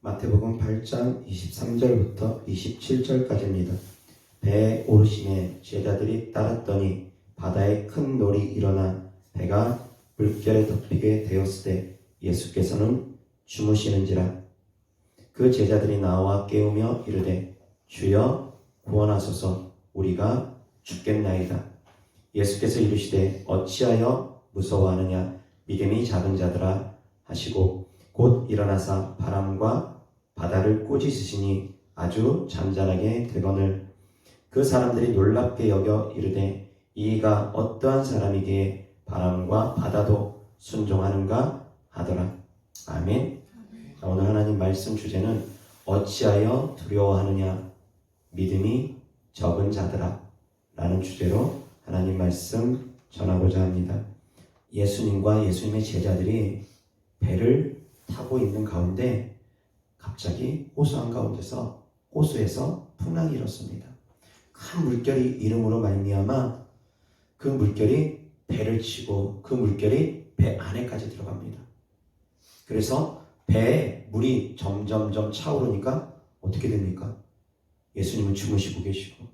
마태복음 8장 23절부터 27절까지입니다. 배에 오르시매 제자들이 따랐더니 바다에 큰 놀이 일어나 배가 물결에 덮이게 되었으되 예수께서는 주무시는지라. 그 제자들이 나와 깨우며 이르되 주여 구원하소서, 우리가 죽겠나이다. 예수께서 이르시되 어찌하여 무서워하느냐, 믿음이 작은 자들아 하시고 곧 일어나사 바람과 바다를 꾸짖으시니 아주 잠잠하게 되거늘. 그 사람들이 놀랍게 여겨 이르되 이가 어떠한 사람이기에 바람과 바다도 순종하는가 하더라. 아멘. 오늘 하나님 말씀 주제는 어찌하여 두려워하느냐, 믿음이 적은 자들아 라는 주제로 하나님 말씀 전하고자 합니다. 예수님과 예수님의 제자들이 배를 타고 있는 가운데 갑자기 호수 한가운데서 호수에서 풍랑이 일었습니다. 큰 물결이 일음으로 말미암아 그 물결이 배를 치고 그 물결이 배 안에까지 들어갑니다. 그래서 배에 물이 점점점 차오르니까 어떻게 됩니까? 예수님은 주무시고 계시고,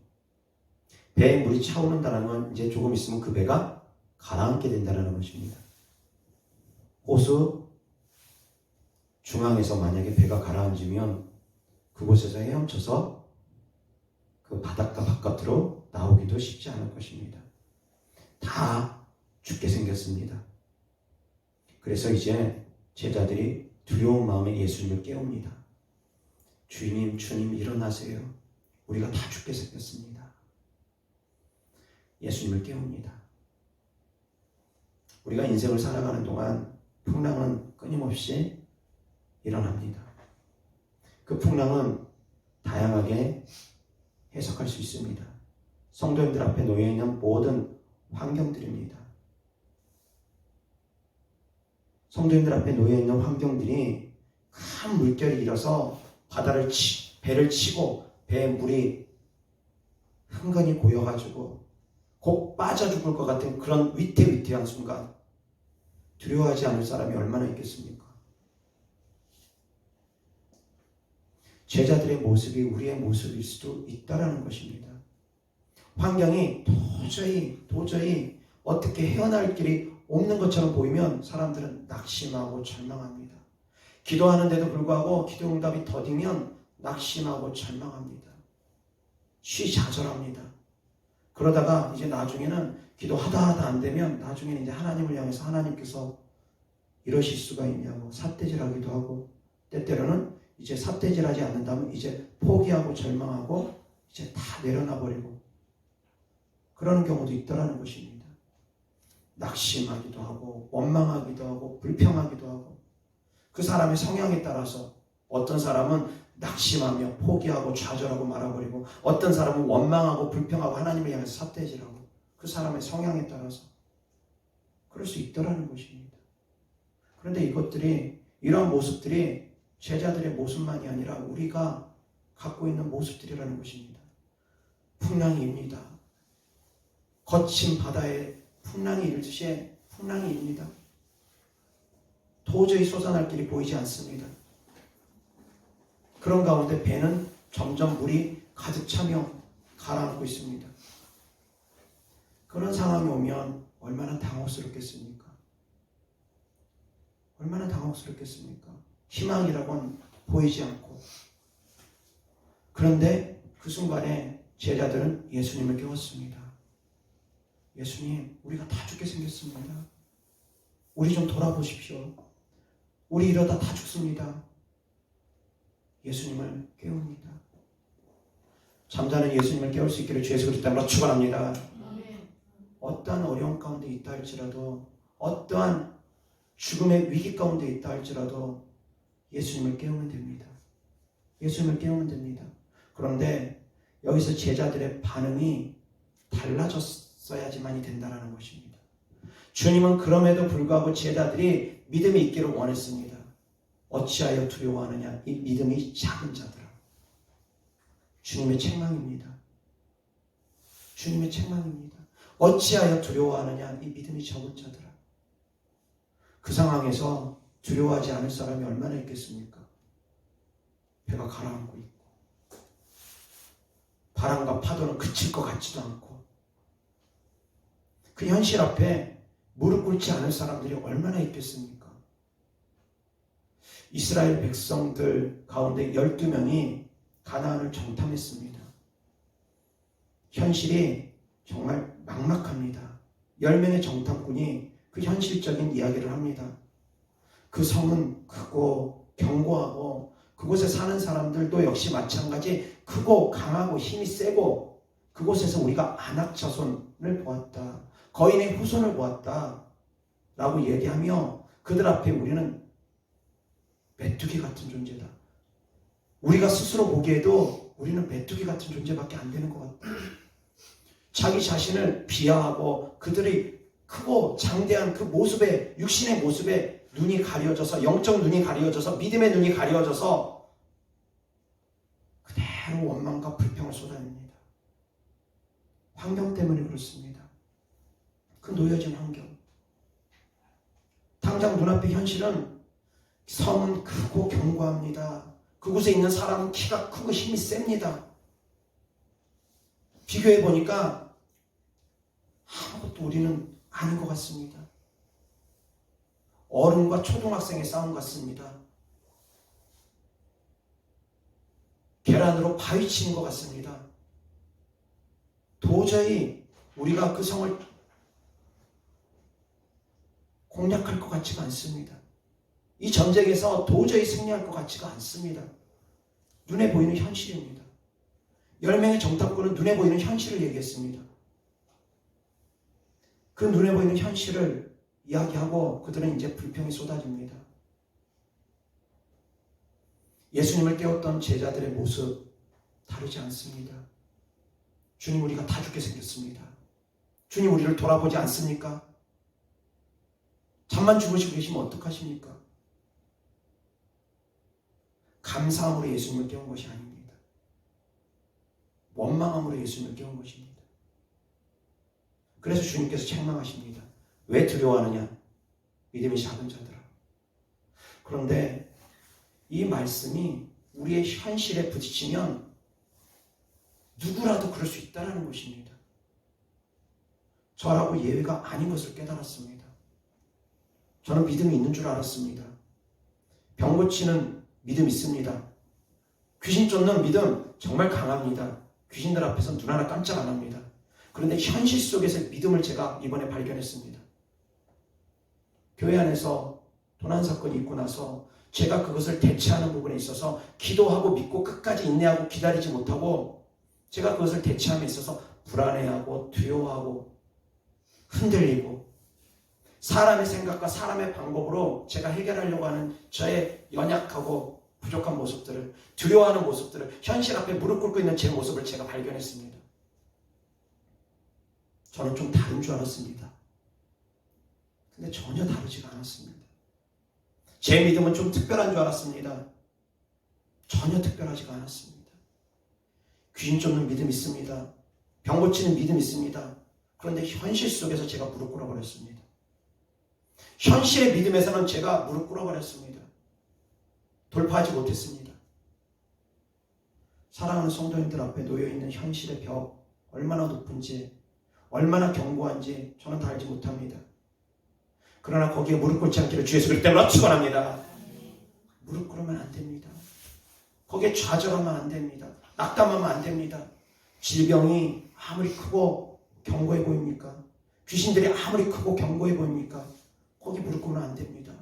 배에 물이 차오른다는 건 이제 조금 있으면 그 배가 가라앉게 된다는 것입니다. 호수 중앙에서 만약에 배가 가라앉으면 그곳에서 헤엄쳐서 그 바닷가 바깥으로 나오기도 쉽지 않을 것입니다. 다 죽게 생겼습니다. 그래서 이제 제자들이 두려운 마음에 예수님을 깨웁니다. 주님, 주님 일어나세요. 우리가 다 죽게 생겼습니다. 예수님을 깨웁니다. 우리가 인생을 살아가는 동안 풍랑은 끊임없이 일어납니다. 그 풍랑은 다양하게 해석할 수 있습니다. 성도님들 앞에 놓여있는 모든 환경들입니다. 성도님들 앞에 놓여있는 환경들이 큰 물결이 일어서 배를 치고 배에 물이 흥건히 고여가지고 곧 빠져 죽을 것 같은 그런 위태위태한 순간 두려워하지 않을 사람이 얼마나 있겠습니까? 제자들의 모습이 우리의 모습일 수도 있다라는 것입니다. 환경이 도저히 어떻게 헤어날 길이 없는 것처럼 보이면 사람들은 낙심하고 절망합니다. 기도하는데도 불구하고 기도 응답이 더디면 낙심하고 절망합니다. 좌절합니다. 그러다가 이제 나중에는 기도하다 안 되면 나중에는 이제 하나님을 향해서 하나님께서 이러실 수가 있냐고 삿대질하기도 하고, 때때로는 이제 삿대질하지 않는다면 이제 포기하고 절망하고 이제 다 내려놔버리고 그러는 경우도 있다라는 것입니다. 낙심하기도 하고 원망하기도 하고 불평하기도 하고, 그 사람의 성향에 따라서 어떤 사람은 낙심하며 포기하고 좌절하고 말아버리고, 어떤 사람은 원망하고 불평하고 하나님을 향해서 삿대질하고, 그 사람의 성향에 따라서 그럴 수 있다라는 것입니다. 그런데 이런 모습들이 제자들의 모습만이 아니라 우리가 갖고 있는 모습들이라는 것입니다. 풍랑입니다. 거친 바다에 풍랑이 일듯이 풍랑입니다. 도저히 솟아날 길이 보이지 않습니다. 그런 가운데 배는 점점 물이 가득 차며 가라앉고 있습니다. 그런 상황이 오면 얼마나 당혹스럽겠습니까? 얼마나 당혹스럽겠습니까? 희망이라고는 보이지 않고. 그런데 그 순간에 제자들은 예수님을 깨웠습니다. 예수님, 우리가 다 죽게 생겼습니다. 우리 좀 돌아보십시오. 우리 이러다 다 죽습니다. 예수님을 깨웁니다. 잠자는 예수님을 깨울 수 있기를 주 예수 그리스도 이름으로 축원합니다. 어떠한 어려움 가운데 있다 할지라도, 어떠한 죽음의 위기 가운데 있다 할지라도 예수님을 깨우면 됩니다. 예수님을 깨우면 됩니다. 그런데 여기서 제자들의 반응이 달라졌어야지만이 된다는 것입니다. 주님은 그럼에도 불구하고 제자들이 믿음이 있기를 원했습니다. 어찌하여 두려워하느냐, 이 믿음이 작은 자들아. 주님의 책망입니다. 주님의 책망입니다. 어찌하여 두려워하느냐, 이 믿음이 적은 자들아. 그 상황에서 두려워하지 않을 사람이 얼마나 있겠습니까? 배가 가라앉고 있고 바람과 파도는 그칠 것 같지도 않고 그 현실 앞에 무릎 꿇지 않을 사람들이 얼마나 있겠습니까? 이스라엘 백성들 가운데 12명이 가나안을 정탐했습니다. 현실이 정말 막막합니다. 10명의 정탐꾼이 그 현실적인 이야기를 합니다. 그 성은 크고 견고하고 그곳에 사는 사람들도 역시 마찬가지 크고 강하고 힘이 세고 그곳에서 우리가 아낙 자손을 보았다. 거인의 후손을 보았다. 라고 얘기하며 그들 앞에 우리는 메뚜기 같은 존재다. 우리가 스스로 보기에도 우리는 메뚜기 같은 존재밖에 안 되는 것 같다. 자기 자신을 비하하고 그들의 크고 장대한 그 모습에 육신의 모습에 눈이 가려져서 영적 눈이 가려져서 믿음의 눈이 가려져서 그대로 원망과 불평을 쏟아냅니다. 환경 때문에 그렇습니다. 그 놓여진 환경. 당장 눈앞의 현실은 성은 크고 견고합니다. 그곳에 있는 사람은 키가 크고 힘이 셉니다. 비교해 보니까 아무것도 우리는 아닌 것 같습니다. 어른과 초등학생의 싸움 같습니다. 계란으로 바위치는 것 같습니다. 도저히 우리가 그 성을 공략할 것 같지가 않습니다. 이 전쟁에서 도저히 승리할 것 같지가 않습니다. 눈에 보이는 현실입니다. 10명의 정탐꾼은 눈에 보이는 현실을 얘기했습니다. 그 눈에 보이는 현실을 이야기하고 그들은 이제 불평이 쏟아집니다. 예수님을 깨웠던 제자들의 모습 다르지 않습니다. 주님, 우리가 다 죽게 생겼습니다. 주님, 우리를 돌아보지 않습니까? 잠만 주무시고 계시면 어떡하십니까? 감사함으로 예수님을 깨운 것이 아닙니다. 원망함으로 예수님을 깨운 것입니다. 그래서 주님께서 책망하십니다. 왜 두려워하느냐? 믿음이 작은 자들아. 그런데 이 말씀이 우리의 현실에 부딪히면 누구라도 그럴 수 있다는 것입니다. 저라고 예외가 아닌 것을 깨달았습니다. 저는 믿음이 있는 줄 알았습니다. 병 고치는 믿음 있습니다. 귀신 쫓는 믿음 정말 강합니다. 귀신들 앞에서 눈 하나 깜짝 안 합니다. 그런데 현실 속에서 믿음을 제가 이번에 발견했습니다. 교회 안에서 도난 사건이 있고 나서 제가 그것을 대체하는 부분에 있어서 기도하고 믿고 끝까지 인내하고 기다리지 못하고 제가 그것을 대체함에 있어서 불안해하고 두려워하고 흔들리고 사람의 생각과 사람의 방법으로 제가 해결하려고 하는 저의 연약하고 부족한 모습들을, 두려워하는 모습들을, 현실 앞에 무릎 꿇고 있는 제 모습을 제가 발견했습니다. 저는 좀 다른 줄 알았습니다. 근데 전혀 다르지가 않았습니다. 제 믿음은 좀 특별한 줄 알았습니다. 전혀 특별하지가 않았습니다. 귀신 쫓는 믿음 있습니다. 병 고치는 믿음 있습니다. 그런데 현실 속에서 제가 무릎 꿇어버렸습니다. 현실의 믿음에서는 제가 무릎 꿇어버렸습니다. 돌파하지 못했습니다. 사랑하는 성도님들 앞에 놓여있는 현실의 벽 얼마나 높은지 얼마나 견고한지 저는 다 알지 못합니다. 그러나 거기에 무릎 꿇지 않기를 주 예수 그리스도 이름으로 축원합니다. 무릎 꿇으면 안 됩니다. 거기에 좌절하면 안 됩니다. 낙담하면 안 됩니다. 질병이 아무리 크고 견고해 보입니까? 귀신들이 아무리 크고 견고해 보입니까? 거기 무릎 꿇으면 안 됩니다.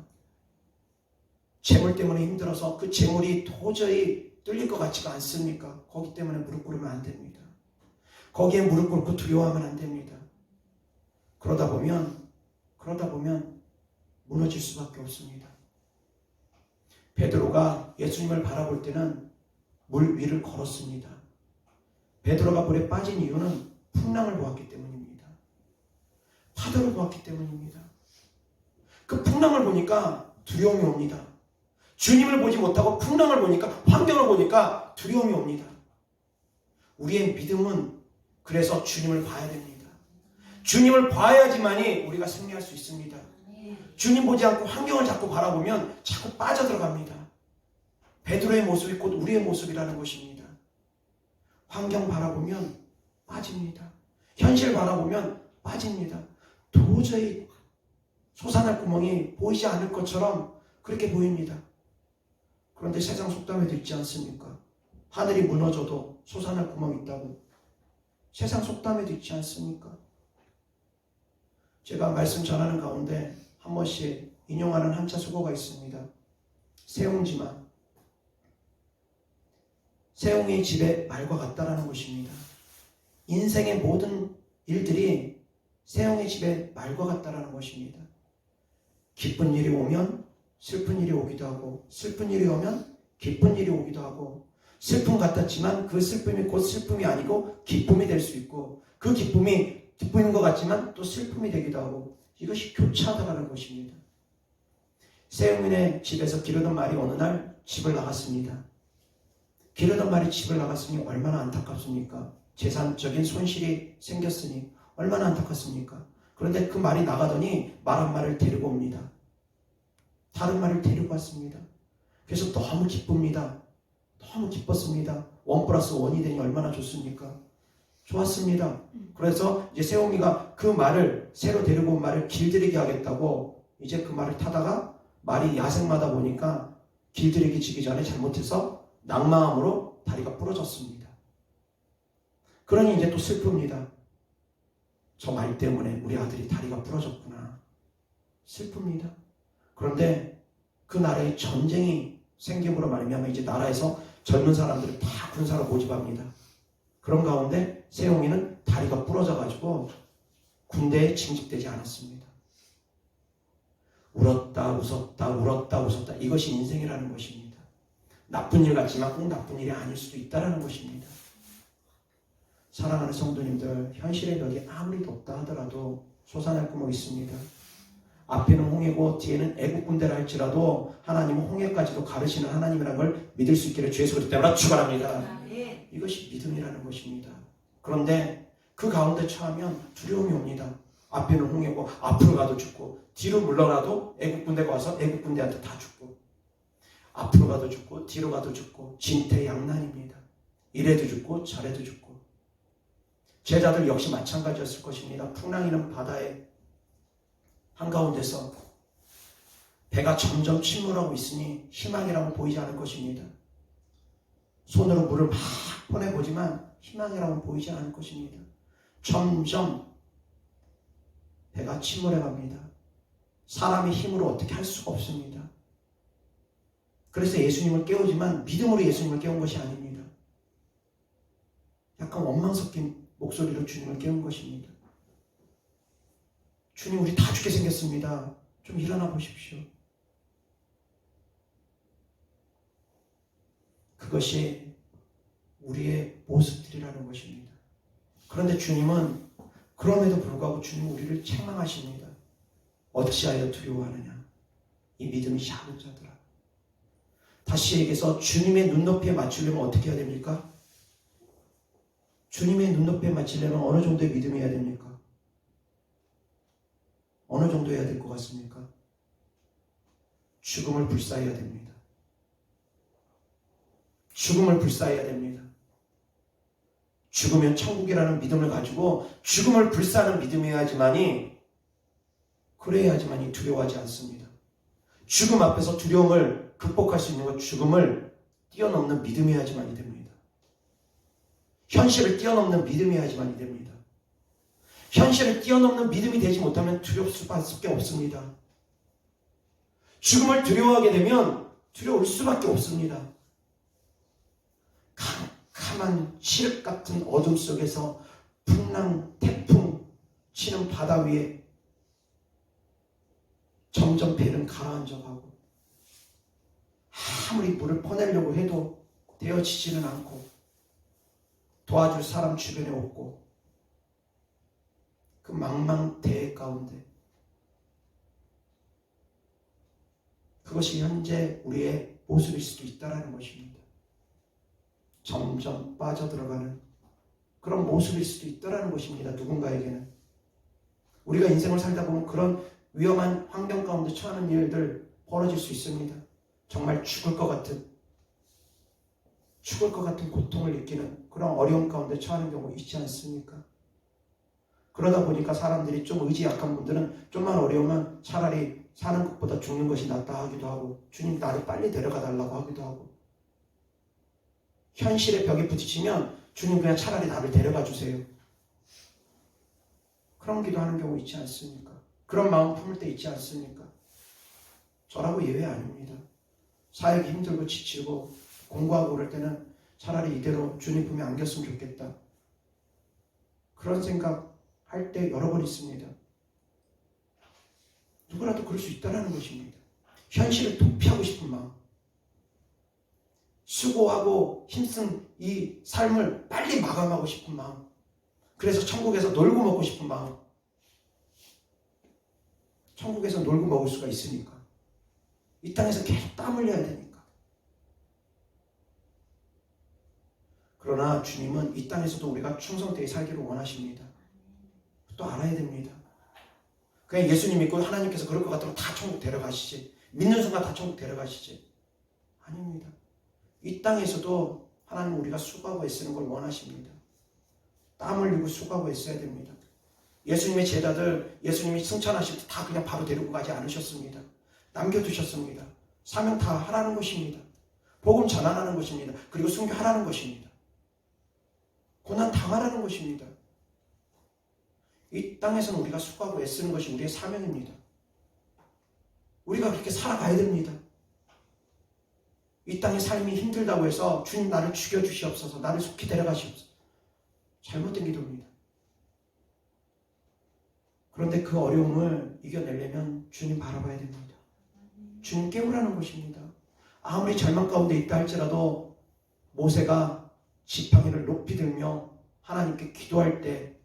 재물 때문에 힘들어서 그 재물이 도저히 뚫릴 것 같지가 않습니까? 거기 때문에 무릎 꿇으면 안 됩니다. 거기에 무릎 꿇고 두려워하면 안 됩니다. 그러다 보면 무너질 수밖에 없습니다. 베드로가 예수님을 바라볼 때는 물 위를 걸었습니다. 베드로가 물에 빠진 이유는 풍랑을 보았기 때문입니다. 파도를 보았기 때문입니다. 그 풍랑을 보니까 두려움이 옵니다. 주님을 보지 못하고 풍랑을 보니까, 환경을 보니까 두려움이 옵니다. 우리의 믿음은 그래서 주님을 봐야 됩니다. 주님을 봐야지만이 우리가 승리할 수 있습니다. 주님 보지 않고 환경을 자꾸 바라보면 자꾸 빠져들어갑니다. 베드로의 모습이 곧 우리의 모습이라는 것입니다. 환경 바라보면 빠집니다. 현실 바라보면 빠집니다. 도저히 솟아날 구멍이 보이지 않을 것처럼 그렇게 보입니다. 그런데 세상 속담에도 있지 않습니까? 하늘이 무너져도 솟아날 구멍이 있다고. 세상 속담에도 있지 않습니까? 제가 말씀 전하는 가운데 한 번씩 인용하는 한자 수고가 있습니다. 세옹지마. 세옹이 집에 말과 같다라는 것입니다. 인생의 모든 일들이 세옹의 집에 말과 같다라는 것입니다. 기쁜 일이 오면 슬픈 일이 오기도 하고, 슬픈 일이 오면 기쁜 일이 오기도 하고, 슬픔 같았지만 그 슬픔이 곧 슬픔이 아니고 기쁨이 될 수 있고, 그 기쁨이 기쁨인 것 같지만 또 슬픔이 되기도 하고, 이것이 교차하다라는 것입니다. 세옹인의 집에서 기르던 말이 어느 날 집을 나갔습니다. 기르던 말이 집을 나갔으니 얼마나 안타깝습니까? 재산적인 손실이 생겼으니 얼마나 안타깝습니까? 그런데 그 말이 나가더니 말 한 마리를 데리고 옵니다. 다른 말을 데리고 왔습니다. 그래서 너무 기쁩니다. 너무 기뻤습니다. 1+1이 되니 얼마나 좋습니까? 좋았습니다. 그래서 이제 세옹이가 그 말을, 새로 데리고 온 말을 길들이게 하겠다고 이제 그 말을 타다가 말이 야생마다 보니까 길들이기 지기 전에 잘못해서 낙마함으로 다리가 부러졌습니다. 그러니 이제 또 슬픕니다. 저 말 때문에 우리 아들이 다리가 부러졌구나. 슬픕니다. 그런데 그 나라에 전쟁이 생김으로 말미암아 이제 나라에서 젊은 사람들을 다 군사로 모집합니다. 그런 가운데 세옹이는 다리가 부러져가지고 군대에 징집되지 않았습니다. 울었다 웃었다 울었다 웃었다, 이것이 인생이라는 것입니다. 나쁜 일 같지만 꼭 나쁜 일이 아닐 수도 있다는 것입니다. 사랑하는 성도님들, 현실의 벽이 아무리 높다 하더라도 솟아날 구멍이 있습니다. 앞에는 홍해고 뒤에는 애국 군대라 할지라도 하나님은 홍해까지도 가르치는 하나님이라는 걸 믿을 수 있기를 주의 소리 때문에 축원합니다. 이것이 믿음이라는 것입니다. 그런데 그 가운데 처하면 두려움이 옵니다. 앞에는 홍해고 앞으로 가도 죽고, 뒤로 물러나도 애국 군대가 와서 애국 군대한테 다 죽고, 앞으로 가도 죽고 뒤로 가도 죽고 진퇴양난입니다. 이래도 죽고 저래도 죽고. 제자들 역시 마찬가지였을 것입니다. 풍랑이는 바다의 한가운데서 배가 점점 침몰하고 있으니 희망이라고 보이지 않을 것입니다. 손으로 물을 막 보내보지만 희망이라고 보이지 않을 것입니다. 점점 배가 침몰해 갑니다. 사람의 힘으로 어떻게 할 수가 없습니다. 그래서 예수님을 깨우지만 믿음으로 예수님을 깨운 것이 아닙니다. 약간 원망 섞인 목소리로 주님을 깨운 것입니다. 주님, 우리 다 죽게 생겼습니다. 좀 일어나 보십시오. 그것이 우리의 모습들이라는 것입니다. 그런데 주님은 그럼에도 불구하고 주님은 우리를 책망하십니다. 어찌하여 두려워하느냐, 이 믿음이 작은 자들아. 다시 얘기해서 주님의 눈높이에 맞추려면 어떻게 해야 됩니까? 주님의 눈높이에 맞추려면 어느 정도의 믿음이 해야 됩니까? 어느 정도 해야 될 것 같습니까? 죽음을 불사해야 됩니다. 죽음을 불사해야 됩니다. 죽으면 천국이라는 믿음을 가지고 죽음을 불사하는 믿음이어야지만이, 그래야지만이 두려워하지 않습니다. 죽음 앞에서 두려움을 극복할 수 있는 것, 죽음을 뛰어넘는 믿음이어야지만이 됩니다. 현실을 뛰어넘는 믿음이어야지만이 됩니다. 현실을 뛰어넘는 믿음이 되지 못하면 두려울 수밖에 없습니다. 죽음을 두려워하게 되면 두려울 수밖에 없습니다. 캄캄한 칠흑 같은 어둠 속에서 풍랑, 태풍 치는 바다 위에 점점 배는 가라앉아가고, 아무리 물을 퍼내려고 해도 되어지지는 않고, 도와줄 사람 주변에 없고, 그 망망대해 가운데, 그것이 현재 우리의 모습일 수도 있다는 것입니다. 점점 빠져들어가는 그런 모습일 수도 있다는 것입니다. 누군가에게는. 우리가 인생을 살다 보면 그런 위험한 환경 가운데 처하는 일들 벌어질 수 있습니다. 정말 죽을 것 같은, 죽을 것 같은 고통을 느끼는 그런 어려움 가운데 처하는 경우 있지 않습니까? 그러다 보니까 사람들이 좀 의지 약한 분들은 좀만 어려우면 차라리 사는 것보다 죽는 것이 낫다 하기도 하고, 주님 나를 빨리 데려가 달라고 하기도 하고, 현실의 벽에 부딪히면 주님 그냥 차라리 나를 데려가 주세요. 그런 기도하는 경우 있지 않습니까? 그런 마음 품을 때 있지 않습니까? 저라고 예외 아닙니다. 사역이 힘들고 지치고 공부하고 그럴 때는 차라리 이대로 주님 품에 안겼으면 좋겠다. 그런 생각 할 때 여러 번 있습니다. 누구라도 그럴 수 있다는 것입니다. 현실을 도피하고 싶은 마음, 수고하고 힘쓴 이 삶을 빨리 마감하고 싶은 마음, 그래서 천국에서 놀고 먹고 싶은 마음. 천국에서 놀고 먹을 수가 있으니까. 이 땅에서 계속 땀 흘려야 되니까. 그러나 주님은 이 땅에서도 우리가 충성되게 살기를 원하십니다. 또 알아야 됩니다. 그냥 예수님 믿고 하나님께서 그럴 것 같으면 다 천국 데려가시지, 믿는 순간 다 천국 데려가시지. 아닙니다. 이 땅에서도 하나님 우리가 수고하고 애쓰는 걸 원하십니다. 땀 흘리고 수고하고 애써야 됩니다. 예수님의 제자들, 예수님이 승천하실 때 다 그냥 바로 데리고 가지 않으셨습니다. 남겨두셨습니다. 사명 다 하라는 것입니다. 복음 전하라는 것입니다. 그리고 순교하라는 것입니다. 고난 당하라는 것입니다. 이 땅에서는 우리가 수고하고 애쓰는 것이 우리의 사명입니다. 우리가 그렇게 살아가야 됩니다. 이 땅의 삶이 힘들다고 해서 주님 나를 죽여주시옵소서, 나를 속히 데려가시옵소서. 잘못된 기도입니다. 그런데 그 어려움을 이겨내려면 주님 바라봐야 됩니다. 주님 깨우라는 것입니다. 아무리 절망 가운데 있다 할지라도 모세가 지팡이를 높이 들며 하나님께 기도할 때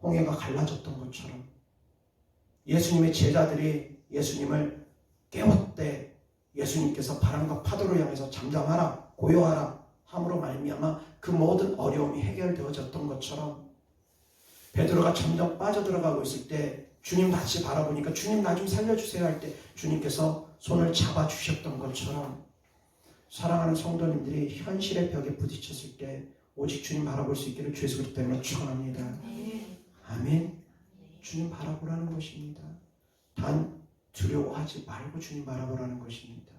홍해가 갈라졌던 것처럼 예수님의 제자들이 예수님을 깨웠대 예수님께서 바람과 파도를 향해서 잠잠하라, 고요하라 함으로 말미암아 그 모든 어려움이 해결되어졌던 것처럼 베드로가 점점 빠져들어가고 있을 때 주님 같이 바라보니까 주님 나 좀 살려주세요 할 때 주님께서 손을 잡아주셨던 것처럼 사랑하는 성도님들이 현실의 벽에 부딪혔을 때 오직 주님 바라볼 수 있기를 주 예수 그리스도 때문에 축원합니다. 아멘. 주님 바라보라는 것입니다. 단 두려워하지 말고 주님 바라보라는 것입니다.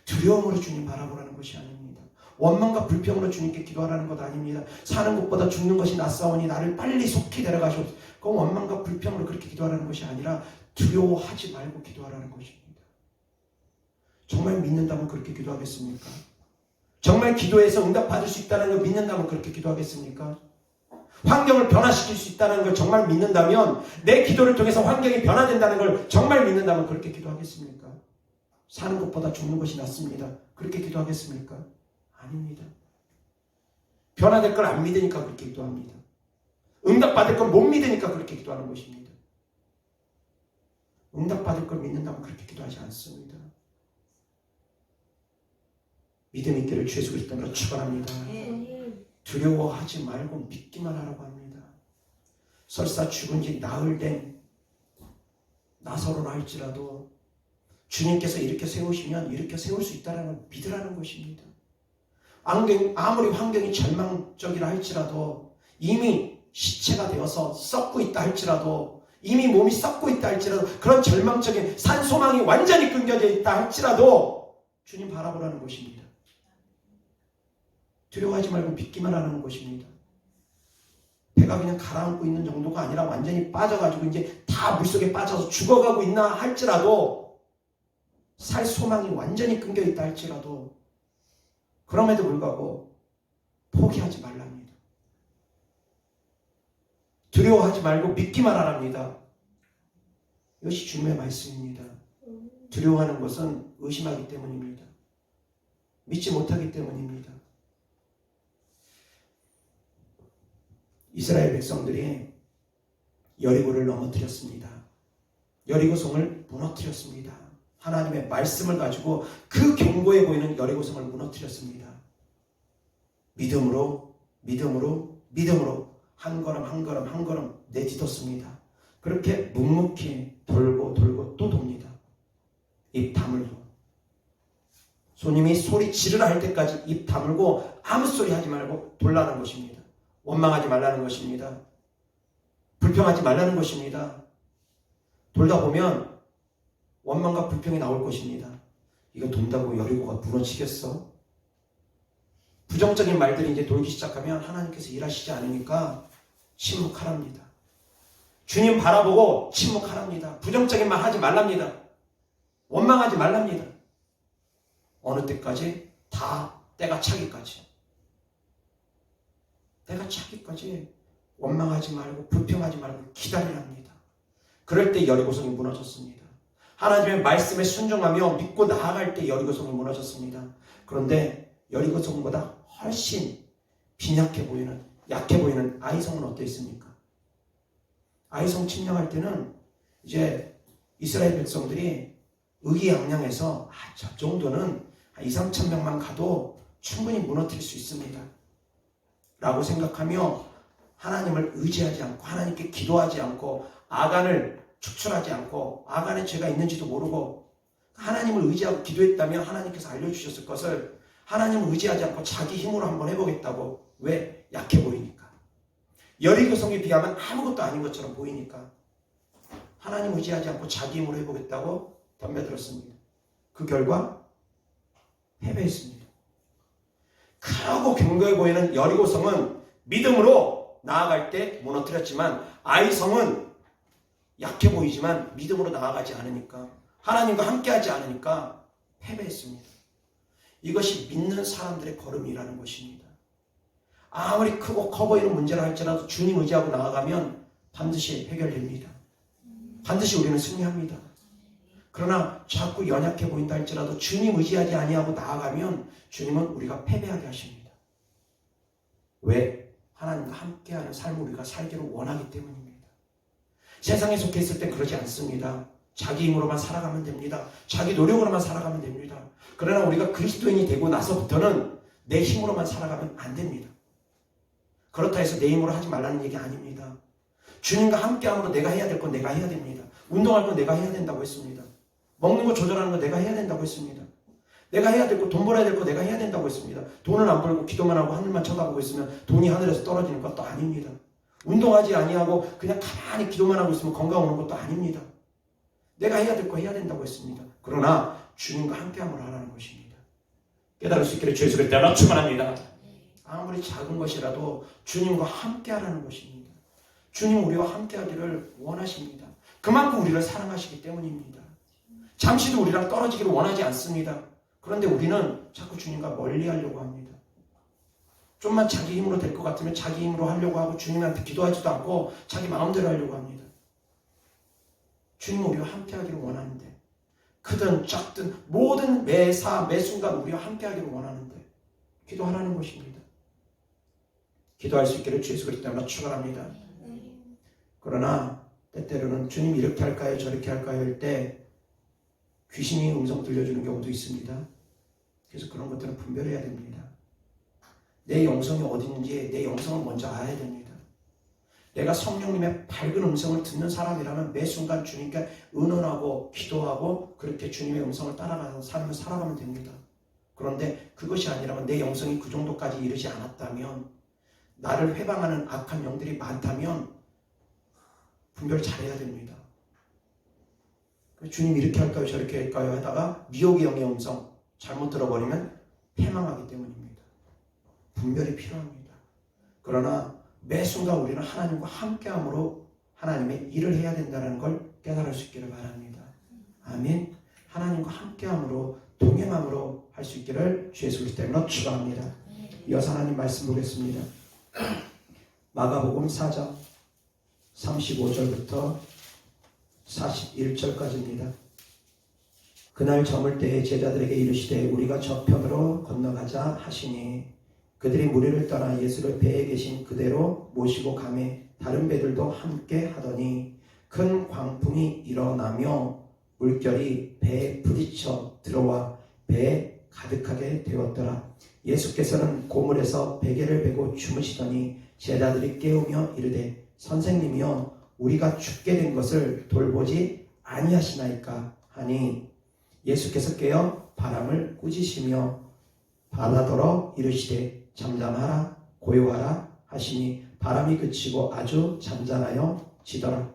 두려움으로 주님 바라보라는 것이 아닙니다. 원망과 불평으로 주님께 기도하라는 것 아닙니다. 사는 것보다 죽는 것이 낫사오니 나를 빨리 속히 데려가시옵소서. 그 원망과 불평으로 그렇게 기도하라는 것이 아니라 두려워하지 말고 기도하라는 것입니다. 정말 믿는다면 그렇게 기도하겠습니까? 정말 기도해서 응답받을 수 있다는 걸 믿는다면 그렇게 기도하겠습니까? 환경을 변화시킬 수 있다는 걸 정말 믿는다면, 내 기도를 통해서 환경이 변화된다는 걸 정말 믿는다면 그렇게 기도하겠습니까? 사는 것보다 죽는 것이 낫습니다. 그렇게 기도하겠습니까? 아닙니다. 변화될 걸 안 믿으니까 그렇게 기도합니다. 응답받을 걸 못 믿으니까 그렇게 기도하는 것입니다. 응답받을 걸 믿는다면 그렇게 기도하지 않습니다. 믿음 있기를 주 예수 그리스도로 축원합니다. 두려워하지 말고 믿기만 하라고 합니다. 설사 죽은 지 나흘 된 나사로라 할지라도 주님께서 이렇게 세우시면 이렇게 세울 수 있다는 걸 믿으라는 것입니다. 아무리 환경이 절망적이라 할지라도 이미 시체가 되어서 썩고 있다 할지라도 이미 몸이 썩고 있다 할지라도 그런 절망적인 산소망이 완전히 끊겨져 있다 할지라도 주님 바라보라는 것입니다. 두려워하지 말고 믿기만 하는 것입니다. 배가 그냥 가라앉고 있는 정도가 아니라 완전히 빠져가지고 이제 다 물속에 빠져서 죽어가고 있나 할지라도 살 소망이 완전히 끊겨 있다 할지라도 그럼에도 불구하고 포기하지 말랍니다. 두려워하지 말고 믿기만 하랍니다. 이것이 주님의 말씀입니다. 두려워하는 것은 의심하기 때문입니다. 믿지 못하기 때문입니다. 이스라엘 백성들이 여리고를 넘어뜨렸습니다. 여리고성을 무너뜨렸습니다. 하나님의 말씀을 가지고 그 견고해 보이는 여리고성을 무너뜨렸습니다. 믿음으로 한 걸음 내딛었습니다. 그렇게 묵묵히 돌고 또 돕니다. 입 다물고 손님이 소리 지르라 할 때까지 입 다물고 아무 소리 하지 말고 돌라는 것입니다. 원망하지 말라는 것입니다. 불평하지 말라는 것입니다. 돌다 보면 원망과 불평이 나올 것입니다. 이거 돈다고 여리고가 무너지겠어? 부정적인 말들이 이제 돌기 시작하면 하나님께서 일하시지 않으니까 침묵하랍니다. 주님 바라보고 침묵하랍니다. 부정적인 말 하지 말랍니다. 원망하지 말랍니다. 어느 때까지? 다 때가 차기까지. 때가 차기까지 원망하지 말고 불평하지 말고 기다리랍니다. 그럴 때 여리고성이 무너졌습니다. 하나님의 말씀에 순종하며 믿고 나아갈 때 여리고성이 무너졌습니다. 그런데 여리고성보다 훨씬 빈약해 보이는, 약해 보이는 아이성은 어떠했습니까? 아이성 침략할 때는 이제 이스라엘 백성들이 의기양양해서 저 정도는 2, 3천 명만 가도 충분히 무너뜨릴 수 있습니다. 라고 생각하며 하나님을 의지하지 않고 하나님께 기도하지 않고 아간을 축출하지 않고 아간에 죄가 있는지도 모르고 하나님을 의지하고 기도했다면 하나님께서 알려주셨을 것을 하나님을 의지하지 않고 자기 힘으로 한번 해보겠다고. 왜? 약해 보이니까. 여리고성에 비하면 아무것도 아닌 것처럼 보이니까 하나님 의지하지 않고 자기 힘으로 해보겠다고 덤벼들었습니다. 그 결과 패배했습니다. 크고 견고해 보이는 여리고성은 믿음으로 나아갈 때 무너뜨렸지만 아이성은 약해 보이지만 믿음으로 나아가지 않으니까 하나님과 함께하지 않으니까 패배했습니다. 이것이 믿는 사람들의 걸음이라는 것입니다. 아무리 크고 커 보이는 문제라 할지라도 주님 의지하고 나아가면 반드시 해결됩니다. 반드시 우리는 승리합니다. 그러나 자꾸 연약해 보인다 할지라도 주님 의지하지 아니하고 나아가면 주님은 우리가 패배하게 하십니다. 왜? 하나님과 함께하는 삶을 우리가 살기를 원하기 때문입니다. 세상에 속해 있을 땐 그러지 않습니다. 자기 힘으로만 살아가면 됩니다. 자기 노력으로만 살아가면 됩니다. 그러나 우리가 그리스도인이 되고 나서부터는 내 힘으로만 살아가면 안 됩니다. 그렇다 해서 내 힘으로 하지 말라는 얘기 아닙니다. 주님과 함께함으로 내가 해야 될 건 내가 해야 됩니다. 운동할 건 내가 해야 된다고 했습니다. 먹는 거 조절하는 거 내가 해야 된다고 했습니다. 내가 해야 될 거, 돈 벌어야 될 거 내가 해야 된다고 했습니다. 돈을 안 벌고 기도만 하고 하늘만 쳐다보고 있으면 돈이 하늘에서 떨어지는 것도 아닙니다. 운동하지 아니하고 그냥 가만히 기도만 하고 있으면 건강 오는 것도 아닙니다. 내가 해야 될 거 해야 된다고 했습니다. 그러나 주님과 함께함으로 하라는 것입니다. 깨달을 수 있기를 주 예수 그리스도로 축원합니다. 아무리 작은 것이라도 주님과 함께하라는 것입니다. 주님 우리와 함께하기를 원하십니다. 그만큼 우리를 사랑하시기 때문입니다. 잠시도 우리랑 떨어지기를 원하지 않습니다. 그런데 우리는 자꾸 주님과 멀리하려고 합니다. 좀만 자기 힘으로 될 것 같으면 자기 힘으로 하려고 하고 주님한테 기도하지도 않고 자기 마음대로 하려고 합니다. 주님은 우리와 함께하기를 원하는데 크든 작든 모든 매사 매순간 우리와 함께하기를 원하는데 기도하라는 것입니다. 기도할 수 있기를 주 예수 그리스도로 축원합니다. 그러나 때때로는 주님 이렇게 할까요 저렇게 할까요 할 때 귀신이 음성 들려주는 경우도 있습니다. 그래서 그런 것들은 분별해야 됩니다. 내 영성이 어디 있는지 내 영성을 먼저 알아야 됩니다. 내가 성령님의 밝은 음성을 듣는 사람이라면 매 순간 주님께 의논하고 기도하고 그렇게 주님의 음성을 따라가는 삶을 살아가면 됩니다. 그런데 그것이 아니라면 내 영성이 그 정도까지 이르지 않았다면 나를 회방하는 악한 영들이 많다면 분별 잘해야 됩니다. 주님 이렇게 할까요 저렇게 할까요 하다가 미혹의 영의 음성 잘못 들어버리면 패망하기 때문입니다. 분별이 필요합니다. 그러나 매 순간 우리는 하나님과 함께함으로 하나님의 일을 해야 된다는 걸 깨달을 수 있기를 바랍니다. 아멘. 하나님과 함께함으로 동행함으로 할 수 있기를 주 예수 그리스도로 축원합니다. 이어서 하나님 말씀 보겠습니다. 마가복음 4장 35절부터 41절까지입니다. 그날 저물 때에 제자들에게 이르시되 우리가 저편으로 건너가자 하시니 그들이 무리를 떠나 예수를 배에 계신 그대로 모시고 가매 다른 배들도 함께 하더니 큰 광풍이 일어나며 물결이 배에 부딪혀 들어와 배에 가득하게 되었더라. 예수께서는 고물에서 베개를 베고 주무시더니 제자들이 깨우며 이르되 선생님이여 우리가 죽게 된 것을 돌보지 아니하시나이까 하니 예수께서 깨어 바람을 꾸짖으며 바다더러 이르시되 잠잠하라 고요하라 하시니 바람이 그치고 아주 잠잠하여 지더라.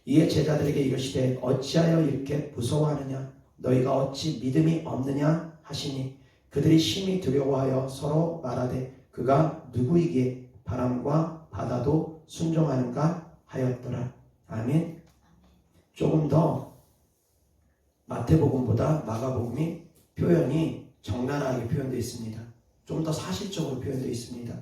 이에 제자들에게 이르시되 어찌하여 이렇게 무서워하느냐 너희가 어찌 믿음이 없느냐 하시니 그들이 심히 두려워하여 서로 말하되 그가 누구이기에 바람과 바다도 순종하는가 하였더라. 아멘. 조금 더 마태복음보다 마가복음이 표현이 적나라하게 표현되어 있습니다. 좀 더 사실적으로 표현되어 있습니다.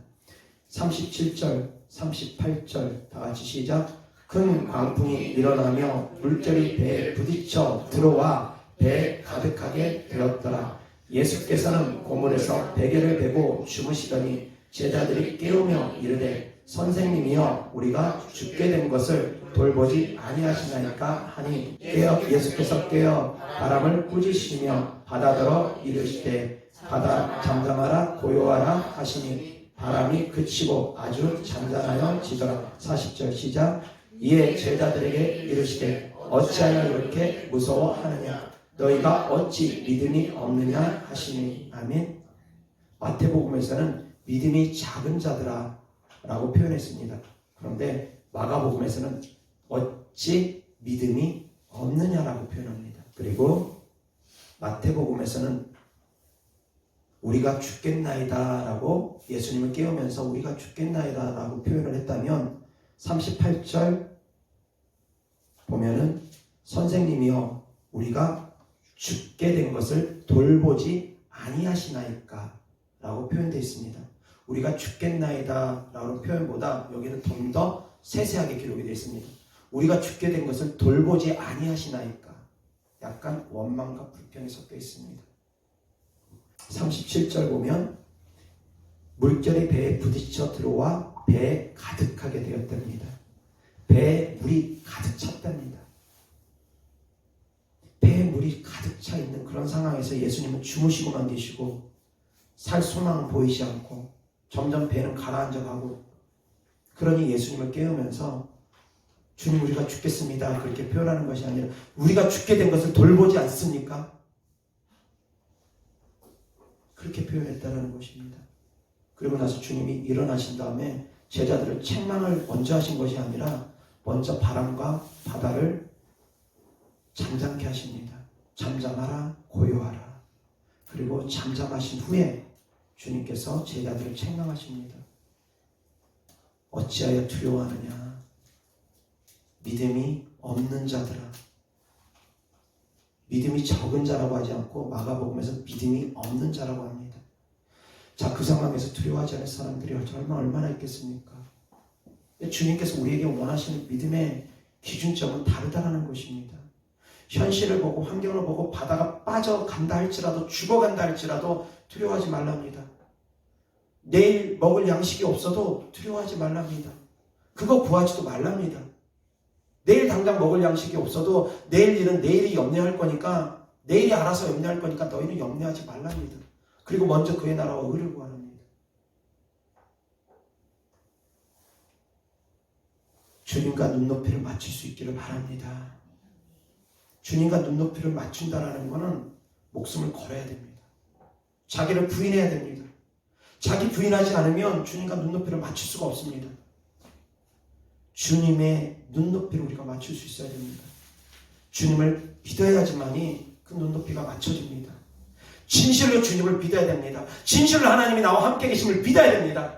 37절, 38절 다 같이 시작. 큰 광풍이 일어나며 물결이 배에 부딪혀 들어와 배에 가득하게 되었더라. 예수께서는 고물에서 베개를 베고 주무시더니 제자들이 깨우며 이르되 선생님이여 우리가 죽게 된 것을 돌보지 아니하시나이까 하니 예수께서 깨어 바람을 꾸짖으시며 바다더러 이르시되 바다 잠잠하라 고요하라 하시니 바람이 그치고 아주 잔잔하여 지더라. 40절 시작. 이에 제자들에게 이르시되 어찌하여 이렇게 무서워하느냐 너희가 어찌 믿음이 없느냐 하시니. 아멘. 마태복음에서는 믿음이 작은 자들아 라고 표현했습니다. 그런데 마가복음에서는 어찌 믿음이 없느냐라고 표현합니다. 그리고 마태복음에서는 우리가 죽겠나이다 라고 예수님을 깨우면서 우리가 죽겠나이다 라고 표현을 했다면 38절 보면은 선생님이여 우리가 죽게 된 것을 돌보지 아니하시나이까 라고 표현되어 있습니다. 우리가 죽겠나이다 라는 표현보다 여기는 좀 더 세세하게 기록이 되어 있습니다. 우리가 죽게 된 것을 돌보지 아니하시나이까. 약간 원망과 불평이 섞여 있습니다. 37절 보면 물결이 배에 부딪혀 들어와 배에 가득하게 되었답니다. 배에 물이 가득 찼답니다. 배에 물이 가득 차 있는 그런 상황에서 예수님은 주무시고만 계시고 살 소망 보이지 않고 점점 배는 가라앉아가고, 그러니 예수님을 깨우면서 주님 우리가 죽겠습니다 그렇게 표현하는 것이 아니라 우리가 죽게 된 것을 돌보지 않습니까? 그렇게 표현했다는 것입니다. 그리고 나서 주님이 일어나신 다음에 제자들을 책망을 먼저 하신 것이 아니라 먼저 바람과 바다를 잠잠케 하십니다. 잠잠하라 고요하라. 그리고 잠잠하신 후에 주님께서 제자들을 책망하십니다. 어찌하여 두려워하느냐 믿음이 없는 자들아. 믿음이 적은 자라고 하지 않고 마가복음에서 믿음이 없는 자라고 합니다. 자, 그 상황에서 두려워하지 않을 사람들이 얼마나 있겠습니까? 주님께서 우리에게 원하시는 믿음의 기준점은 다르다는 것입니다. 현실을 보고 환경을 보고 바다가 빠져간다 할지라도 죽어간다 할지라도 두려워하지 말랍니다. 내일 먹을 양식이 없어도 두려워하지 말랍니다. 그거 구하지도 말랍니다. 내일 당장 먹을 양식이 없어도 내일 일은 내일이 염려할 거니까, 내일이 알아서 염려할 거니까 너희는 염려하지 말랍니다. 그리고 먼저 그의 나라와 의를 구하랍니다. 주님과 눈높이를 맞출 수 있기를 바랍니다. 주님과 눈높이를 맞춘다라는 것은 목숨을 걸어야 됩니다. 자기를 부인해야 됩니다. 자기 부인하지 않으면 주님과 눈높이를 맞출 수가 없습니다. 주님의 눈높이를 우리가 맞출 수 있어야 됩니다. 주님을 믿어야지만이 그 눈높이가 맞춰집니다. 진실로 주님을 믿어야 됩니다. 진실로 하나님이 나와 함께 계심을 믿어야 됩니다.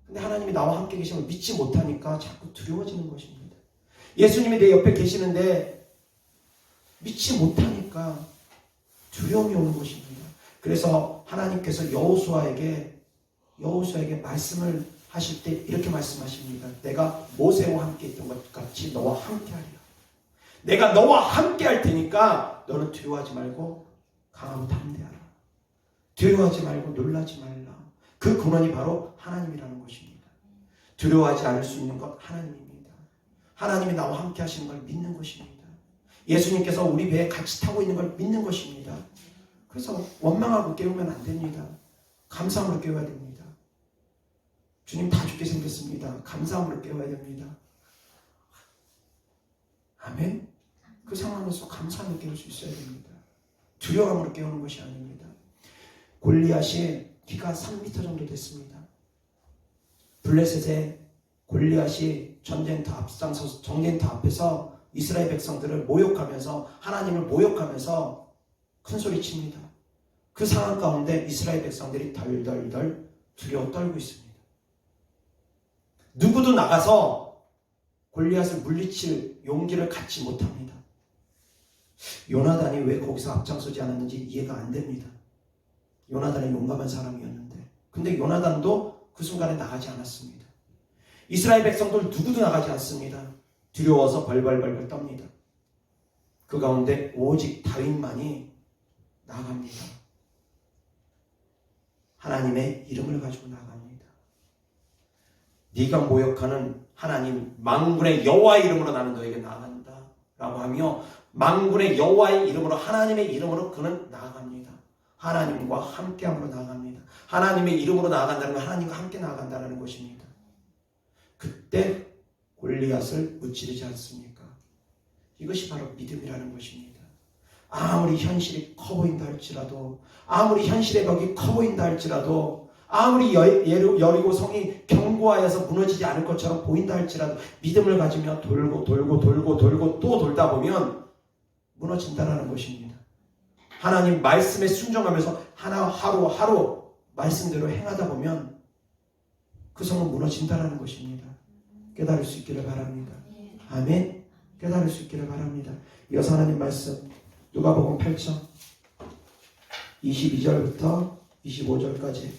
근데 하나님이 나와 함께 계심을 믿지 못하니까 자꾸 두려워지는 것입니다. 예수님이 내 옆에 계시는데 믿지 못하니까 두려움이 오는 것입니다. 그래서 하나님께서 여호수아에게 말씀을 하실 때 이렇게 말씀하십니다. 내가 모세와 함께 있던 것 같이 너와 함께 하리라. 내가 너와 함께 할 테니까 너는 두려워하지 말고 강하고 담대하라. 두려워하지 말고 놀라지 말라. 그 근원이 바로 하나님이라는 것입니다. 두려워하지 않을 수 있는 것 하나님입니다. 하나님이 나와 함께 하시는 걸 믿는 것입니다. 예수님께서 우리 배에 같이 타고 있는 걸 믿는 것입니다. 그래서 원망하고 깨우면 안 됩니다. 감사함으로 깨워야 됩니다. 주님 다 죽게 생겼습니다. 감사함으로 깨워야 됩니다. 아멘. 그 상황에서 감사함을 깨울 수 있어야 됩니다. 두려움으로 깨우는 것이 아닙니다. 골리앗이 키가 3m 정도 됐습니다. 블레셋의 골리앗이 전쟁터 앞에서 이스라엘 백성들을 모욕하면서 하나님을 모욕하면서 큰 소리 칩니다. 그 상황 가운데 이스라엘 백성들이 덜덜덜 두려워 떨고 있습니다. 누구도 나가서 골리앗을 물리칠 용기를 갖지 못합니다. 요나단이 왜 거기서 앞장서지 않았는지 이해가 안 됩니다. 요나단은 용감한 사람이었는데, 근데 요나단도 그 순간에 나가지 않았습니다. 이스라엘 백성들 누구도 나가지 않습니다. 두려워서 벌벌벌벌 떱니다. 그 가운데 오직 다윗만이 나갑니다. 하나님의 이름을 가지고 나갑니다. 네가 모욕하는 하나님 만군의 여호와의 이름으로 나는 너에게 나아간다 라고 하며, 만군의 여호와의 이름으로, 하나님의 이름으로 그는 나아갑니다. 하나님과 함께함으로 나아갑니다. 하나님의 이름으로 나아간다는 건 하나님과 함께 나아간다는 것입니다. 그때 골리앗을 무찌르지 않습니까? 이것이 바로 믿음이라는 것입니다. 아무리 현실이 커 보인다 할지라도, 아무리 현실의 벽이 커 보인다 할지라도, 아무리 여리고 성이 견고하여서 무너지지 않을 것처럼 보인다 할지라도 믿음을 가지며 돌고 또 돌다 보면 무너진다는 것입니다. 하나님 말씀에 순종하면서 하루 말씀대로 행하다 보면 그 성은 무너진다는 것입니다. 깨달을 수 있기를 바랍니다. 아멘. 깨달을 수 있기를 바랍니다. 이어서 하나님 말씀 누가복음 8장 22절부터 25절까지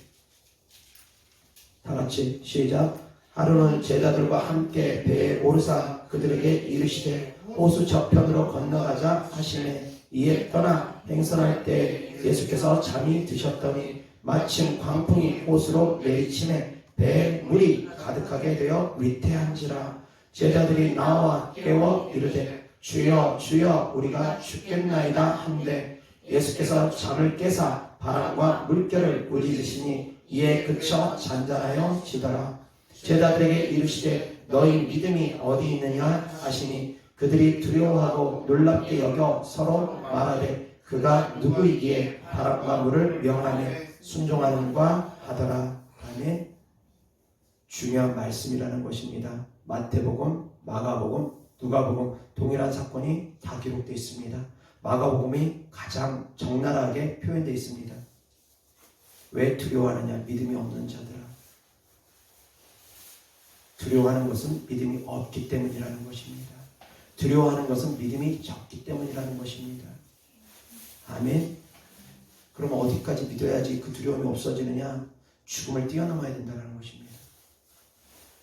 다 같이 시작. 하루는 제자들과 함께 배에 오르사 그들에게 이르시되 호수 저편으로 건너가자 하시매, 이에 떠나 행선할 때 예수께서 잠이 드셨더니 마침 광풍이 호수로 내리치매 배에 물이 가득하게 되어 위태한지라. 제자들이 나와 깨워 이르되 주여 주여 우리가 죽겠나이다 한데, 예수께서 잠을 깨사 바람과 물결을 울리시니 이에 그쳐 잔잔하여 지더라. 제자들에게 이르시되 너희 믿음이 어디 있느냐 하시니, 그들이 두려워하고 놀랍게 여겨 서로 말하되 그가 누구이기에 바람과 물을 명하며 순종하는가 하더라. 아멘. 중요한 말씀이라는 것입니다. 마태복음, 마가복음, 누가복음 동일한 사건이 다 기록되어 있습니다. 마가복음이 가장 적나라하게 표현되어 있습니다. 왜 두려워하느냐? 믿음이 없는 자들아. 두려워하는 것은 믿음이 없기 때문이라는 것입니다. 두려워하는 것은 믿음이 적기 때문이라는 것입니다. 아멘. 그럼 어디까지 믿어야지 그 두려움이 없어지느냐? 죽음을 뛰어넘어야 된다는 것입니다.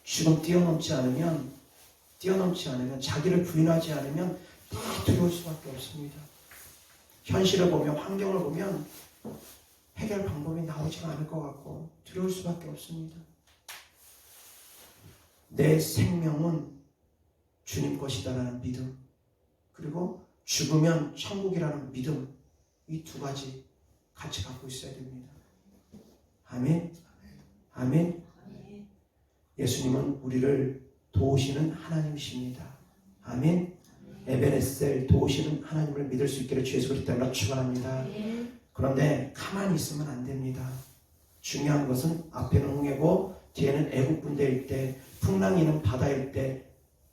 죽음 뛰어넘지 않으면, 자기를 부인하지 않으면 다 두려울 수밖에 없습니다. 현실을 보면, 환경을 보면 해결 방법이 나오지 않을 것 같고 두려울 수밖에 없습니다. 내 생명은 주님 것이다라는 믿음, 그리고 죽으면 천국이라는 믿음, 이 두 가지 같이 갖고 있어야 됩니다. 아멘. 아멘. 예수님은 우리를 도우시는 하나님이십니다. 아멘. 에베네셀, 도우시는 하나님을 믿을 수 있기를 주 예수 그리스도 이름으로 축원합니다. 그런데 가만히 있으면 안 됩니다. 중요한 것은 앞에는 홍해고 뒤에는 애국 군대일 때, 풍랑이 있는 바다일 때,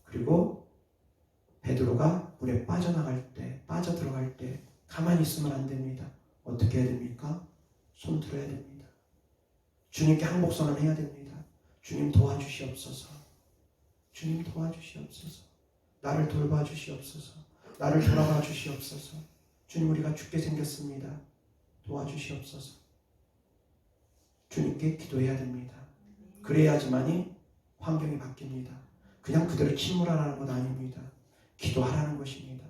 그리고 베드로가 물에 빠져나갈 때, 빠져들어갈 때 가만히 있으면 안 됩니다. 어떻게 해야 됩니까? 손 들어야 됩니다. 주님께 항복선언 해야 됩니다. 주님 도와주시옵소서. 주님 도와주시옵소서. 나를 돌봐 주시옵소서. 나를 돌아봐 주시옵소서. 주님, 우리가 죽게 생겼습니다. 도와주시옵소서. 주님께 기도해야 됩니다. 그래야지만이 환경이 바뀝니다. 그냥 그대로 침묵하라는 건 아닙니다. 기도하라는 것입니다.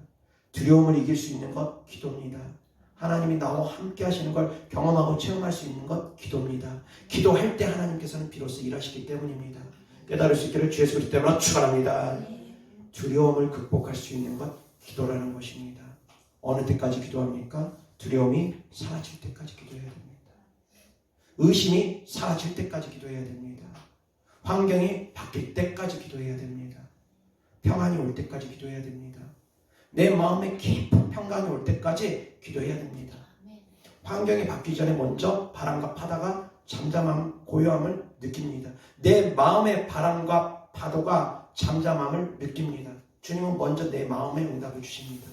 두려움을 이길 수 있는 것 기도입니다. 하나님이 나와 함께 하시는 걸 경험하고 체험할 수 있는 것 기도입니다. 기도할 때 하나님께서는 비로소 일하시기 때문입니다. 깨달을 수 있기를 주 예수 그리스도 이름으로 축원합니다. 두려움을 극복할 수 있는 것 기도라는 것입니다. 어느 때까지 기도합니까? 두려움이 사라질 때까지 기도해야 됩니다. 의심이 사라질 때까지 기도해야 됩니다. 환경이 바뀔 때까지 기도해야 됩니다. 평안이 올 때까지 기도해야 됩니다. 내 마음에 깊은 평강이 올 때까지 기도해야 됩니다. 환경이 바뀌기 전에 먼저 바람과 파도가 잠잠함, 고요함을 느낍니다. 내 마음의 바람과 파도가 잠잠함을 느낍니다. 주님은 먼저 내 마음에 응답을 주십니다.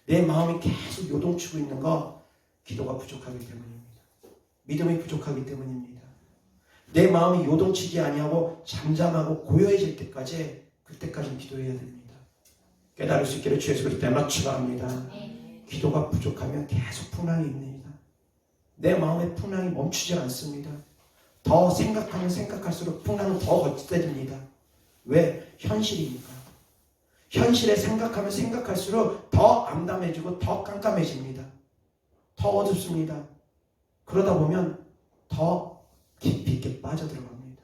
내 마음이 계속 요동치고 있는 거 기도가 부족하기 때문입니다. 믿음이 부족하기 때문입니다. 내 마음이 요동치지 아니하고 잠잠하고 고요해질 때까지 그때까지는 기도해야 됩니다. 깨달을 수 있기를 주 예수 그리스도 이름으로 축원합니다. 기도가 부족하면 계속 풍랑이 있습니다. 내 마음의 풍랑이 멈추지 않습니다. 더 생각하면 생각할수록 풍랑은 더 거칠어집니다. 왜? 현실이니까. 현실에 생각하면 생각할수록 더 암담해지고 더 깜깜해집니다. 더 어둡습니다. 그러다 보면 더 깊이 있게 빠져들어갑니다.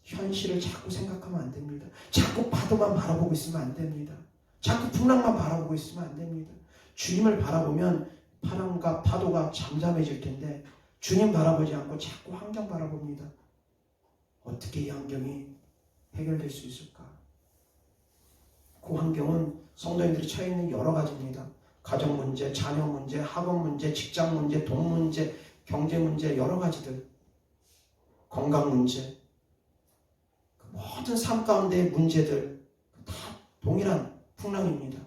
현실을 자꾸 생각하면 안 됩니다. 자꾸 파도만 바라보고 있으면 안 됩니다. 자꾸 풍랑만 바라보고 있으면 안 됩니다. 주님을 바라보면 바람과 파도가 잠잠해질 텐데 주님 바라보지 않고 자꾸 환경 바라봅니다. 어떻게 이 환경이 해결될 수 있을까? 그 환경은 성도님들이 처해 있는 여러 가지입니다. 가정 문제, 자녀 문제, 학업 문제, 직장 문제, 돈 문제, 경제 문제, 여러 가지들, 건강 문제, 모든 삶 가운데의 문제들 다 동일한 풍랑입니다.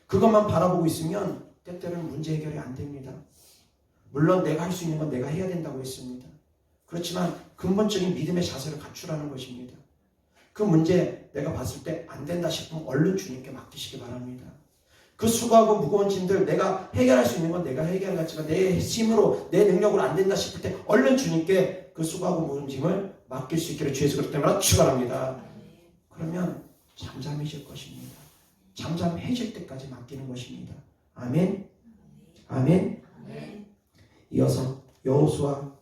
그것만 바라보고 있으면 때때로는 문제 해결이 안 됩니다. 물론 내가 할 수 있는 건 내가 해야 된다고 했습니다. 그렇지만 근본적인 믿음의 자세를 갖추라는 것입니다. 그 문제 내가 봤을 때 안 된다 싶으면 얼른 주님께 맡기시기 바랍니다. 그 수고하고 무거운 짐들 내가 해결할 수 있는 건 내가 해결하겠지만 내 힘으로 내 능력으로 안 된다 싶을 때 얼른 주님께 그 수고하고 무거운 짐을 맡길 수 있기를 주 예수 그리스도 이름으로 축원합니다. 그러면 잠잠해질 것입니다. 잠잠해질 때까지 맡기는 것입니다. 아멘. 아멘. 이어서 여호수아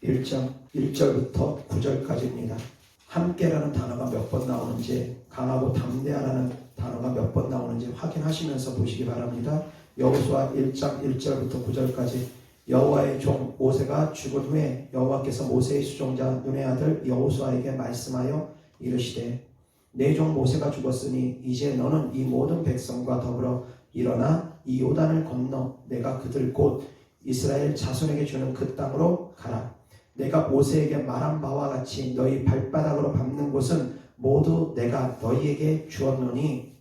1장 1절부터 9절까지입니다. 함께라는 단어가 몇 번 나오는지, 강하고 담대하라는 단어가 몇 번 나오는지 확인하시면서 보시기 바랍니다. 여호수아 1장 1절부터 9절까지. 여호와의 종 모세가 죽은 후에 여호와께서 모세의 수종자 눈의 아들 여호수아에게 말씀하여 이르시되, 내 종 모세가 죽었으니 이제 너는 이 모든 백성과 더불어 일어나 이 요단을 건너 내가 그들 곧 이스라엘 자손에게 주는 그 땅으로 가라. 내가 모세에게 말한 바와 같이 너희 발바닥으로 밟는 곳은 모두 내가 너희에게 주었노니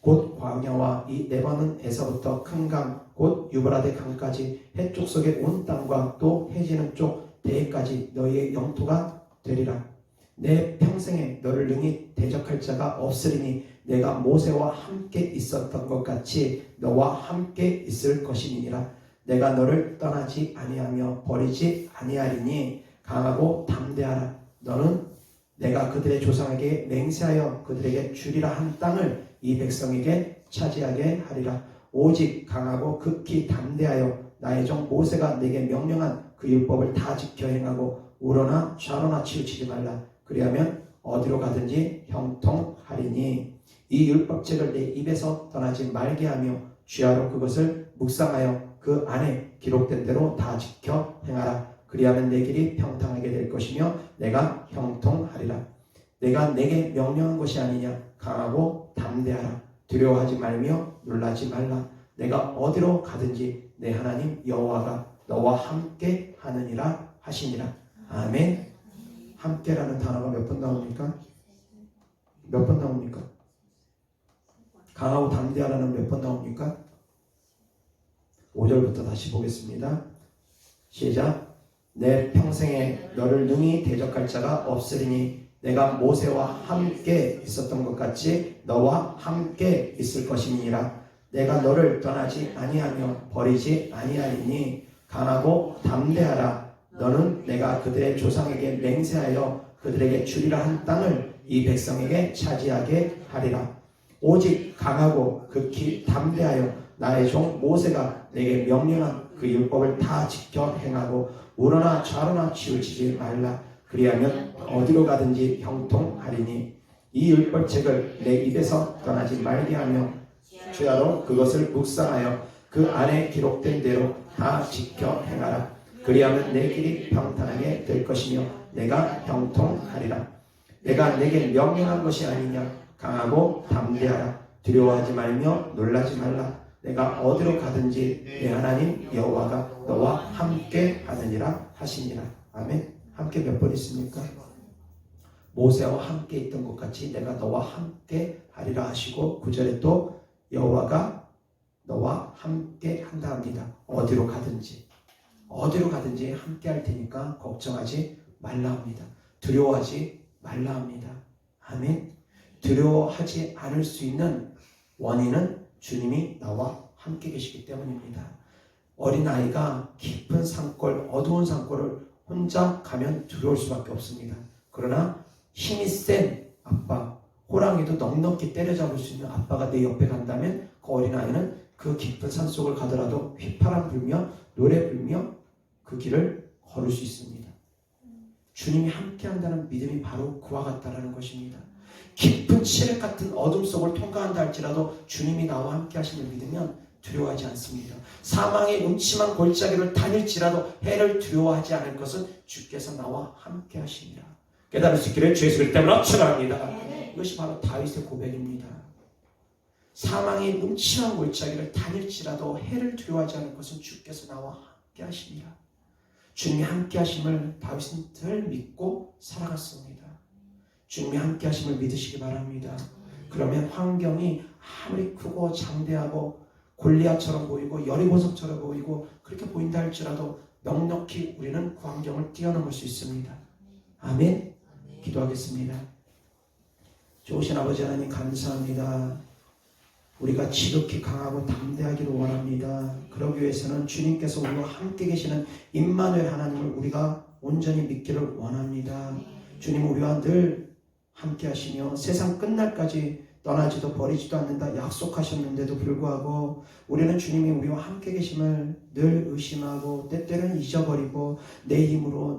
곧 광야와 이 레바논에서부터 큰 강 곧 유브라데 강까지 해쪽 속의 온 땅과 또 해지는 쪽 대해까지 너희의 영토가 되리라. 내 평생에 너를 능히 대적할 자가 없으리니 내가 모세와 함께 있었던 것 같이 너와 함께 있을 것이니라. 내가 너를 떠나지 아니하며 버리지 아니하리니 강하고 담대하라. 너는 내가 그들의 조상에게 맹세하여 그들에게 주리라 한 땅을 이 백성에게 차지하게 하리라. 오직 강하고 극히 담대하여 나의 종 모세가 내게 명령한 그 율법을 다 지켜 행하고 우러나 좌로나 치우치지 말라. 그리하면 어디로 가든지 형통하리니 이 율법책을 내 입에서 떠나지 말게 하며 주야로 그것을 묵상하여 그 안에 기록된 대로 다 지켜 행하라. 그리하면 내 길이 평탄하게 될 것이며 내가 형통하리라. 내가 내게 명령한 것이 아니냐. 강하고 담대하라. 두려워하지 말며 놀라지 말라. 내가 어디로 가든지 내 하나님 여호와가 너와 함께 하느니라 하시니라. 아멘. 함께라는 단어가 몇 번 나옵니까? 몇 번 나옵니까? 강하고 담대하라는 몇 번 나옵니까? 5절부터 다시 보겠습니다. 시작. 내 평생에 너를 능히 대적할 자가 없으리니 내가 모세와 함께 있었던 것 같이 너와 함께 있을 것이니라. 내가 너를 떠나지 아니하며 버리지 아니하리니 강하고 담대하라. 너는 내가 그들의 조상에게 맹세하여 그들에게 주리라 한 땅을 이 백성에게 차지하게 하리라. 오직 강하고 극히 담대하여 나의 종 모세가 내게 명령한 그 율법을 다 지켜 행하고 우러나 좌로나 치우치지 말라. 그리하면 어디로 가든지 형통하리니 이 율법책을 내 입에서 떠나지 말게 하며 주야로 그것을 묵상하여 그 안에 기록된 대로 다 지켜 행하라. 그리하면 내 길이 평탄하게 될 것이며 내가 형통하리라. 내가 내게 명령한 것이 아니냐. 강하고 담대하라. 두려워하지 말며 놀라지 말라. 내가 어디로 가든지 내 하나님 여호와가 너와 함께 하느니라 하시니라. 아멘. 함께 몇 번 있습니까? 모세와 함께 있던 것 같이 내가 너와 함께 하리라 하시고 9절에 또 여호와가 너와 함께 한다 합니다. 어디로 가든지 함께 할 테니까 걱정하지 말라 합니다. 두려워하지 말라 합니다. 아멘. 두려워하지 않을 수 있는 원인은 주님이 나와 함께 계시기 때문입니다. 어린아이가 깊은 산골, 어두운 산골을 혼자 가면 두려울 수밖에 없습니다. 그러나 힘이 센 아빠, 호랑이도 넉넉히 때려잡을 수 있는 아빠가 내 옆에 간다면 그 어린아이는 그 깊은 산속을 가더라도 휘파람 불며 노래 불며 그 길을 걸을 수 있습니다. 주님이 함께 한다는 믿음이 바로 그와 같다라는 것입니다. 깊은 칠흑 같은 어둠 속을 통과한다 할지라도 주님이 나와 함께 하심을 믿으면 두려워하지 않습니다. 사망의 음침한 골짜기를 다닐지라도 해를 두려워하지 않을 것은 주께서 나와 함께 하시니라. 깨달을 수 있기를 주의 이름 때문에 축원합니다. 이것이 바로 다윗의 고백입니다. 사망의 음침한 골짜기를 다닐지라도 해를 두려워하지 않을 것은 주께서 나와 함께 하시니라. 주님이 함께 하심을 다윗은 늘 믿고 살아갔습니다. 주님이 함께 하심을 믿으시기 바랍니다. 그러면 환경이 아무리 크고 장대하고 골리앗처럼 보이고 여리고성처럼 보이고 그렇게 보인다 할지라도 넉넉히 우리는 그 환경을 뛰어넘을 수 있습니다. 아멘. 기도하겠습니다. 좋으신 아버지 하나님 감사합니다. 우리가 지극히 강하고 담대하기를 원합니다. 그러기 위해서는 주님께서 우리와 함께 계시는 임마누엘 하나님을 우리가 온전히 믿기를 원합니다. 주님 우리와 늘 함께 하시며 세상 끝날까지 떠나지도 버리지도 않는다 약속하셨는데도 불구하고 우리는 주님이 우리와 함께 계심을 늘 의심하고 때때로는 잊어버리고 내 힘으로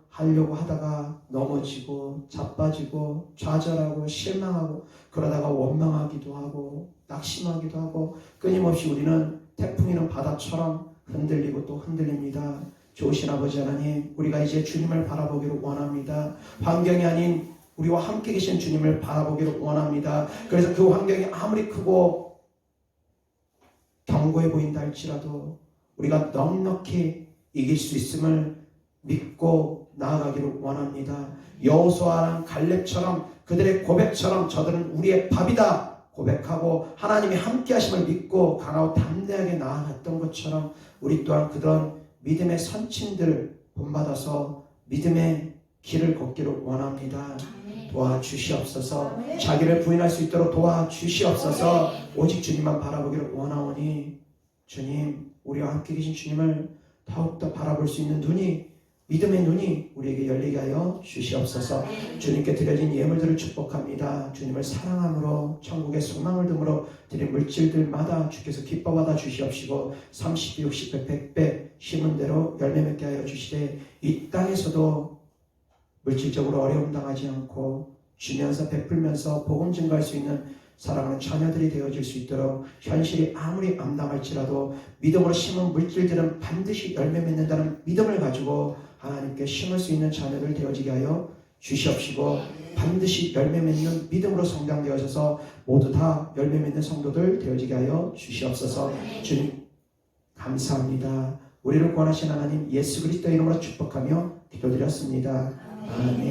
하려고 하다가 넘어지고 자빠지고 좌절하고 실망하고 그러다가 원망하기도 하고 낙심하기도 하고 끊임없이 우리는 태풍 이는 바다처럼 흔들리고 또 흔들립니다. 좋으신 아버지 하나님, 우리가 이제 주님을 바라보기를 원합니다. 환경이 아닌 우리와 함께 계신 주님을 바라보기를 원합니다. 그래서 그 환경이 아무리 크고 견고해 보인다 할지라도 우리가 넉넉히 이길 수 있음을 믿고 나아가기를 원합니다. 여호수아랑 갈렙처럼 그들의 고백처럼 저들은 우리의 밥이다 고백하고 하나님이 함께 하심을 믿고 강하고 담대하게 나아갔던 것처럼 우리 또한 그런 믿음의 선친들 본받아서 믿음의 길을 걷기를 원합니다. 도와주시옵소서. 자기를 부인할 수 있도록 도와주시옵소서. 오직 주님만 바라보기를 원하오니 주님, 우리와 함께 계신 주님을 더욱더 바라볼 수 있는 눈이, 믿음의 눈이 우리에게 열리게 하여 주시옵소서. 주님께 드려진 예물들을 축복합니다. 주님을 사랑함으로 천국의 소망을 듬으로 드린 물질들마다 주께서 기뻐받아 주시옵시고 30배, 60배, 100배 심은 대로 열매 맺게 하여 주시되 이 땅에서도 물질적으로 어려움 당하지 않고 주면서 베풀면서 복음 증거할 수 있는 사랑하는 자녀들이 되어질 수 있도록 현실이 아무리 암담할지라도 믿음으로 심은 물질들은 반드시 열매 맺는다는 믿음을 가지고 하나님께 심을 수 있는 자녀들 되어지게 하여 주시옵시고 반드시 열매 맺는 믿음으로 성장되어져서 모두 다 열매 맺는 성도들 되어지게 하여 주시옵소서. 주님 감사합니다. 우리를 구원하신 하나님 예수 그리스도의 이름으로 축복하며 기도드렸습니다. 아멘.